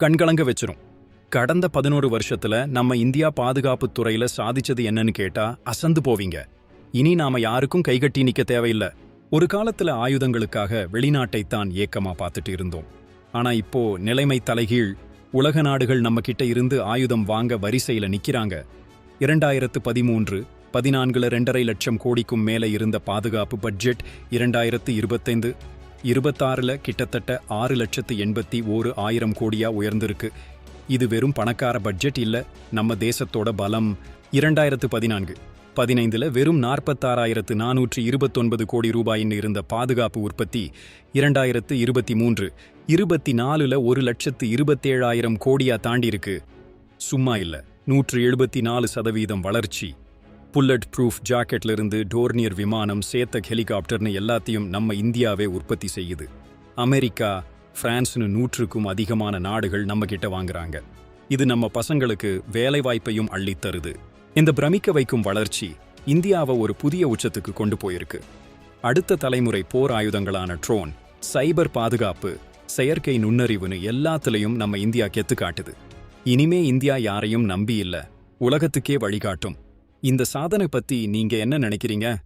கண்கலங்க வச்சிரும். கடந்த 11 வருஷத்துல நம்ம இந்தியா பாதுகாப்புத் துறையில சாதிச்சது என்னன்னு கேட்டா அசந்து போவீங்க. இனி நாம யாருக்கும் கைகட்டி நிக்க தேவையில்ல. ஒரு காலத்துல ஆயுதங்களுக்காக வெளிநாட்டைத்தான் ஏக்கமா பார்த்துட்டு இருந்தோம். ஆனா இப்போ நிலைமை தலைகீழ். உலக நாடுகள் நம்ம கிட்ட இருந்து ஆயுதம் வாங்க வரிசையில நிக்கிறாங்க. 2013, 14 2.5 லட்சம் கோடிக்கும் மேல இருந்த பாதுகாப்பு பட்ஜெட் 2025, 26ல கிட்டத்தட்ட 6,81,000 கோடியா உயர்ந்திருக்கு. இது வெறும் பணக்கார பட்ஜெட் இல்ல, நம்ம தேசத்தோட பலம். 2014, 15ல வெறும் 46,429 கோடி ரூபாயின்னு இருந்த பாதுகாப்பு உற்பத்தி 2023, 24ல 1,27,000 கோடியா தாண்டியிருக்கு. சும்மா இல்ல, 174% வளர்ச்சி. புல்லட் ப்ரூஃப் ஜாக்கெட்ல இருந்து டோர்னியர் விமானம், சேத்தக் ஹெலிகாப்டர்னு எல்லாத்தையும் நம்ம இந்தியாவே உற்பத்தி செய்யுது. அமெரிக்கா, பிரான்ஸ்னு 100க்கும் அதிகமான நாடுகள் நம்ம கிட்ட வாங்குறாங்க. இது நம்ம பசங்களுக்கு வேலைவாய்ப்பையும் அள்ளித் தருது. இந்த பிரமிக்க வைக்கும் வளர்ச்சி இந்தியாவை ஒரு புதிய உச்சத்துக்கு கொண்டு போயிருக்கு. அடுத்த தலைமுறை போர் ஆயுதங்களான ட்ரோன், சைபர் பாதுகாப்பு, செயற்கை நுண்ணறிவுன்னு எல்லாத்துலயும் நம்ம இந்தியா கெத்து காட்டுது. இனிமே இந்தியா யாரையும் நம்பி இல்ல, உலகத்துக்கே வழிகாட்டும். இந்த சாதனை பத்தி நீங்க என்ன நினைக்கிறீங்க?